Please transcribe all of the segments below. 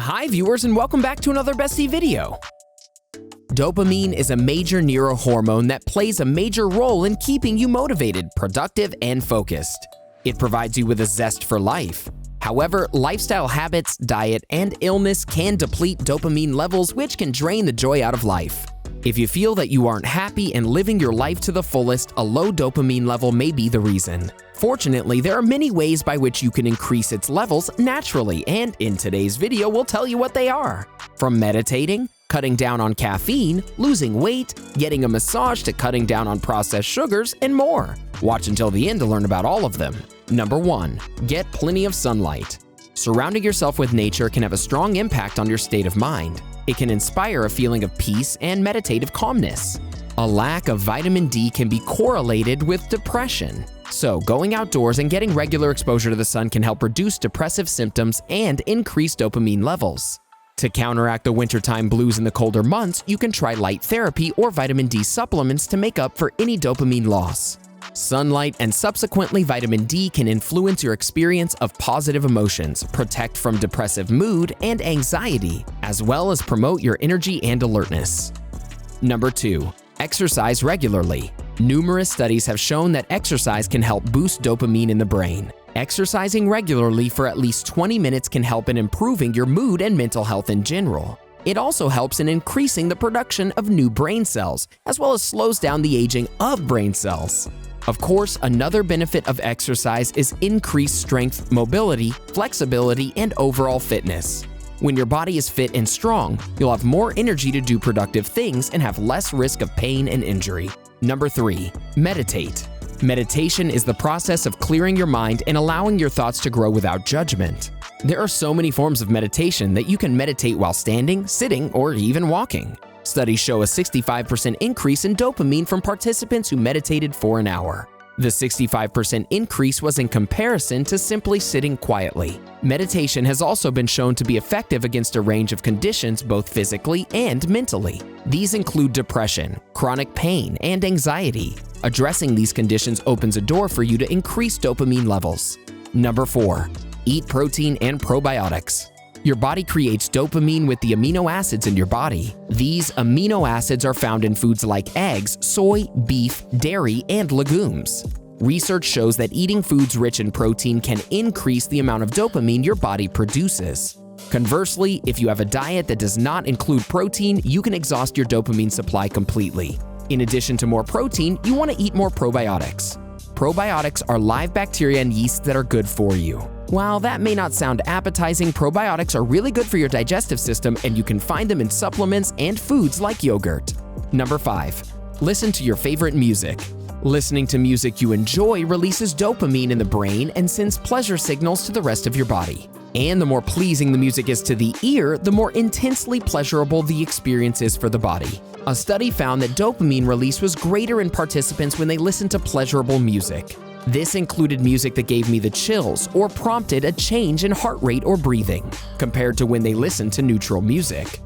Hi viewers, and welcome back to another Bestie video. Dopamine is a major neurohormone that plays a major role in keeping you motivated, productive, and focused. It provides you with a zest for life. However, lifestyle habits, diet, and illness can deplete dopamine levels, which can drain the joy out of life. If you feel that you aren't happy and living your life to the fullest, a low dopamine level may be the reason. Fortunately, there are many ways by which you can increase its levels naturally, and in today's video, we'll tell you what they are. From meditating, cutting down on caffeine, losing weight, getting a massage to cutting down on processed sugars, and more. Watch until the end to learn about all of them. Number 1. Get plenty of sunlight. Surrounding yourself with nature can have a strong impact on your state of mind. It can inspire a feeling of peace and meditative calmness. A lack of vitamin D can be correlated with depression. So, going outdoors and getting regular exposure to the sun can help reduce depressive symptoms and increase dopamine levels. To counteract the wintertime blues in the colder months, you can try light therapy or vitamin D supplements to make up for any dopamine loss. Sunlight and subsequently vitamin D can influence your experience of positive emotions, protect from depressive mood and anxiety, as well as promote your energy and alertness. Number 2. Exercise regularly. Numerous studies have shown that exercise can help boost dopamine in the brain. Exercising regularly for at least 20 minutes can help in improving your mood and mental health in general. It also helps in increasing the production of new brain cells, as well as slows down the aging of brain cells. Of course, another benefit of exercise is increased strength, mobility, flexibility, and overall fitness. When your body is fit and strong, you'll have more energy to do productive things and have less risk of pain and injury. Number 3. Meditate. Meditation is the process of clearing your mind and allowing your thoughts to grow without judgment. There are so many forms of meditation that you can meditate while standing, sitting, or even walking. Studies show a 65% increase in dopamine from participants who meditated for an hour. The 65% increase was in comparison to simply sitting quietly. Meditation has also been shown to be effective against a range of conditions both physically and mentally. These include depression, chronic pain, and anxiety. Addressing these conditions opens a door for you to increase dopamine levels. Number 4. Eat protein and probiotics. Your body creates dopamine with the amino acids in your body. These amino acids are found in foods like eggs, soy, beef, dairy, and legumes. Research shows that eating foods rich in protein can increase the amount of dopamine your body produces. Conversely, if you have a diet that does not include protein, you can exhaust your dopamine supply completely. In addition to more protein, you want to eat more probiotics. Probiotics are live bacteria and yeasts that are good for you. While that may not sound appetizing, probiotics are really good for your digestive system, and you can find them in supplements and foods like yogurt. Number 5. Listen to your favorite music. Listening to music you enjoy releases dopamine in the brain and sends pleasure signals to the rest of your body. And the more pleasing the music is to the ear, the more intensely pleasurable the experience is for the body. A study found that dopamine release was greater in participants when they listened to pleasurable music. This included music that gave me the chills or prompted a change in heart rate or breathing, compared to when they listened to neutral music.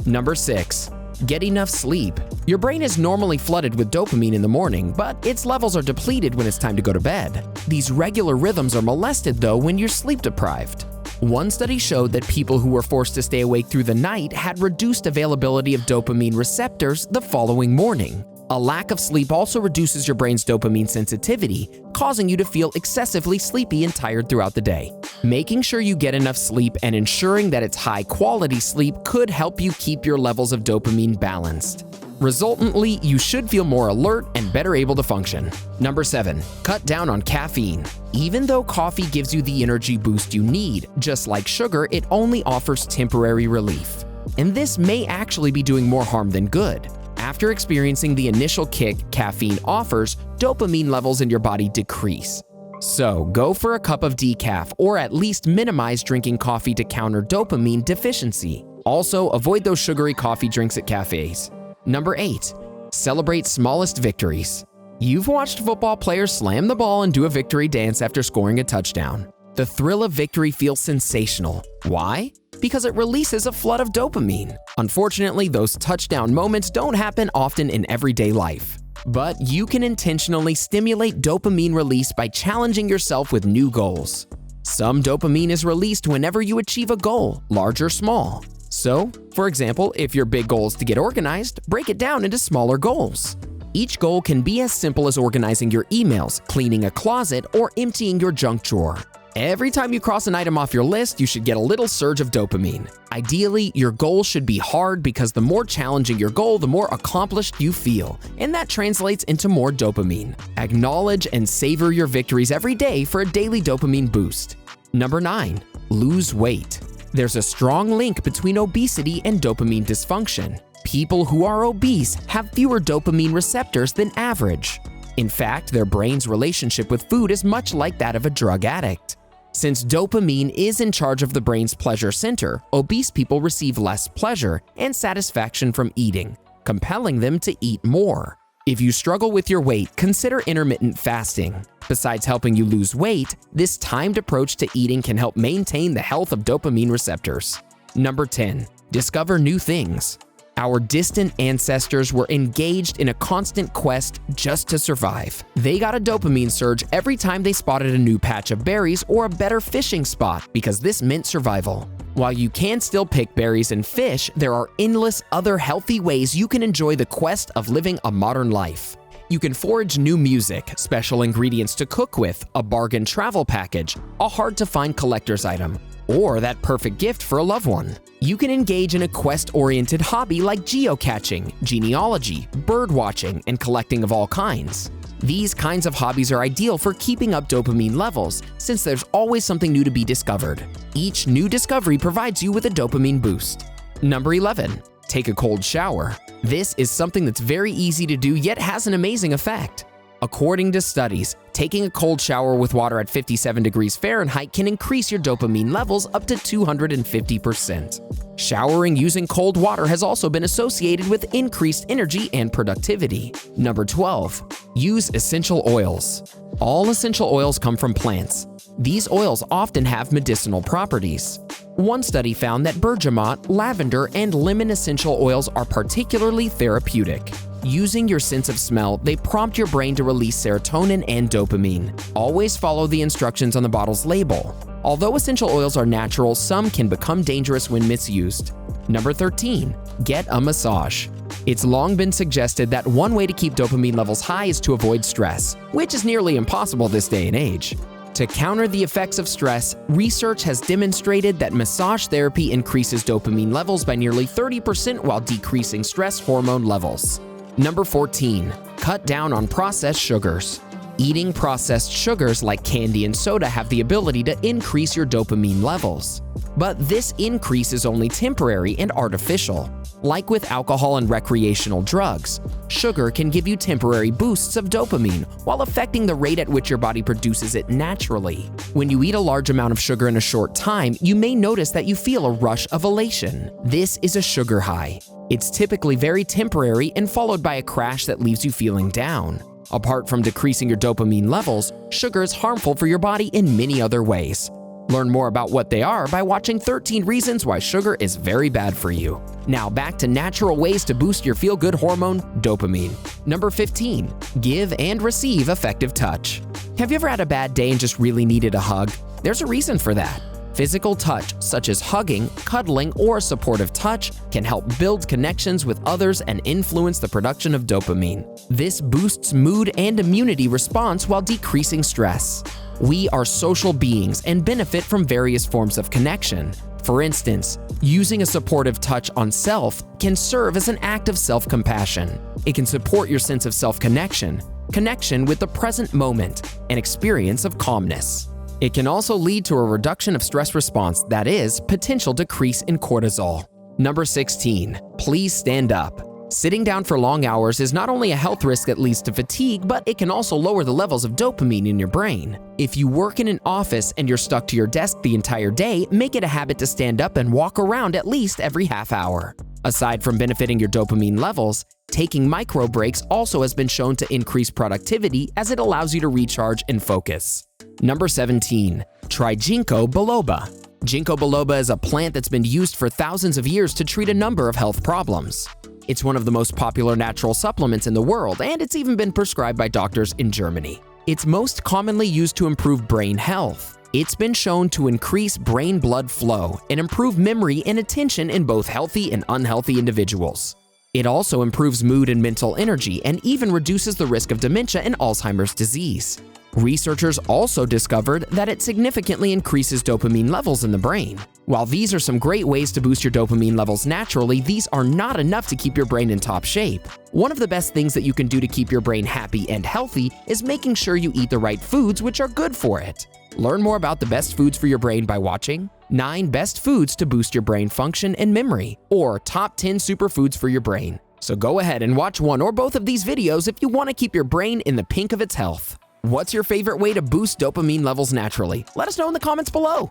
Number 6. Get enough sleep. Your brain is normally flooded with dopamine in the morning, but its levels are depleted when it's time to go to bed. These regular rhythms are molested, though, when you're sleep deprived. One study showed that people who were forced to stay awake through the night had reduced availability of dopamine receptors the following morning. A lack of sleep also reduces your brain's dopamine sensitivity, causing you to feel excessively sleepy and tired throughout the day. Making sure you get enough sleep and ensuring that it's high-quality sleep could help you keep your levels of dopamine balanced. Resultantly, you should feel more alert and better able to function. Number 7. Cut down on caffeine. Even though coffee gives you the energy boost you need, just like sugar, it only offers temporary relief. And this may actually be doing more harm than good. After experiencing the initial kick caffeine offers, dopamine levels in your body decrease. So, go for a cup of decaf or at least minimize drinking coffee to counter dopamine deficiency. Also, avoid those sugary coffee drinks at cafes. Number 8. Celebrate smallest victories. You've watched football players slam the ball and do a victory dance after scoring a touchdown. The thrill of victory feels sensational. Why? Because it releases a flood of dopamine. Unfortunately, those touchdown moments don't happen often in everyday life. But you can intentionally stimulate dopamine release by challenging yourself with new goals. Some dopamine is released whenever you achieve a goal, large or small. So, for example, if your big goal is to get organized, break it down into smaller goals. Each goal can be as simple as organizing your emails, cleaning a closet, or emptying your junk drawer. Every time you cross an item off your list, you should get a little surge of dopamine. Ideally, your goal should be hard because the more challenging your goal, the more accomplished you feel, and that translates into more dopamine. Acknowledge and savor your victories every day for a daily dopamine boost. Number 9. Lose weight. There's a strong link between obesity and dopamine dysfunction. People who are obese have fewer dopamine receptors than average. In fact, their brain's relationship with food is much like that of a drug addict. Since dopamine is in charge of the brain's pleasure center, obese people receive less pleasure and satisfaction from eating, compelling them to eat more. If you struggle with your weight, consider intermittent fasting. Besides helping you lose weight, this timed approach to eating can help maintain the health of dopamine receptors. Number 10. Discover new things. Our distant ancestors were engaged in a constant quest just to survive. They got a dopamine surge every time they spotted a new patch of berries or a better fishing spot because this meant survival. While you can still pick berries and fish, there are endless other healthy ways you can enjoy the quest of living a modern life. You can forage new music, special ingredients to cook with, a bargain travel package, a hard-to-find collector's item, or that perfect gift for a loved one. You can engage in a quest-oriented hobby like geocaching, genealogy, bird watching, and collecting of all kinds. These kinds of hobbies are ideal for keeping up dopamine levels since there's always something new to be discovered. Each new discovery provides you with a dopamine boost. Number 11. Take a cold shower. This is something that's very easy to do yet has an amazing effect. According to studies, taking a cold shower with water at 57 degrees Fahrenheit can increase your dopamine levels up to 250%. Showering using cold water has also been associated with increased energy and productivity. Number 12. Use essential oils. All essential oils come from plants. These oils often have medicinal properties. One study found that bergamot, lavender, and lemon essential oils are particularly therapeutic. Using your sense of smell, they prompt your brain to release serotonin and dopamine. Always follow the instructions on the bottle's label. Although essential oils are natural, some can become dangerous when misused. Number 13. Get a massage. It's long been suggested that one way to keep dopamine levels high is to avoid stress, which is nearly impossible this day and age. To counter the effects of stress, research has demonstrated that massage therapy increases dopamine levels by nearly 30% while decreasing stress hormone levels. Number 14. Cut down on processed sugars. Eating processed sugars like candy and soda have the ability to increase your dopamine levels. But this increase is only temporary and artificial. Like with alcohol and recreational drugs, sugar can give you temporary boosts of dopamine while affecting the rate at which your body produces it naturally. When you eat a large amount of sugar in a short time, you may notice that you feel a rush of elation. This is a sugar high. It's typically very temporary and followed by a crash that leaves you feeling down. Apart from decreasing your dopamine levels, sugar is harmful for your body in many other ways. Learn more about what they are by watching 13 Reasons Why Sugar is Very Bad for You. Now back to natural ways to boost your feel-good hormone, dopamine. Number 15. Give and receive affective touch. Have you ever had a bad day and just really needed a hug? There's a reason for that. Physical touch, such as hugging, cuddling, or supportive touch, can help build connections with others and influence the production of dopamine. This boosts mood and immunity response while decreasing stress. We are social beings and benefit from various forms of connection. For instance, using a supportive touch on self can serve as an act of self-compassion. It can support your sense of self-connection, connection with the present moment, and experience of calmness. It can also lead to a reduction of stress response, that is, potential decrease in cortisol. Number 16. Please stand up. Sitting down for long hours is not only a health risk that leads to fatigue, but it can also lower the levels of dopamine in your brain. If you work in an office and you're stuck to your desk the entire day, make it a habit to stand up and walk around at least every half hour. Aside from benefiting your dopamine levels, taking micro breaks also has been shown to increase productivity as it allows you to recharge and focus. Number 17. Try Ginkgo Biloba. Ginkgo biloba is a plant that's been used for thousands of years to treat a number of health problems. It's one of the most popular natural supplements in the world, and it's even been prescribed by doctors in Germany. It's most commonly used to improve brain health. It's been shown to increase brain blood flow and improve memory and attention in both healthy and unhealthy individuals. It also improves mood and mental energy and even reduces the risk of dementia and Alzheimer's disease. Researchers also discovered that it significantly increases dopamine levels in the brain. While these are some great ways to boost your dopamine levels naturally, these are not enough to keep your brain in top shape. One of the best things that you can do to keep your brain happy and healthy is making sure you eat the right foods which are good for it. Learn more about the best foods for your brain by watching 9 Best Foods to Boost Your Brain Function and Memory, or Top 10 Superfoods for Your Brain. So go ahead and watch one or both of these videos if you want to keep your brain in the pink of its health. What's your favorite way to boost dopamine levels naturally? Let us know in the comments below.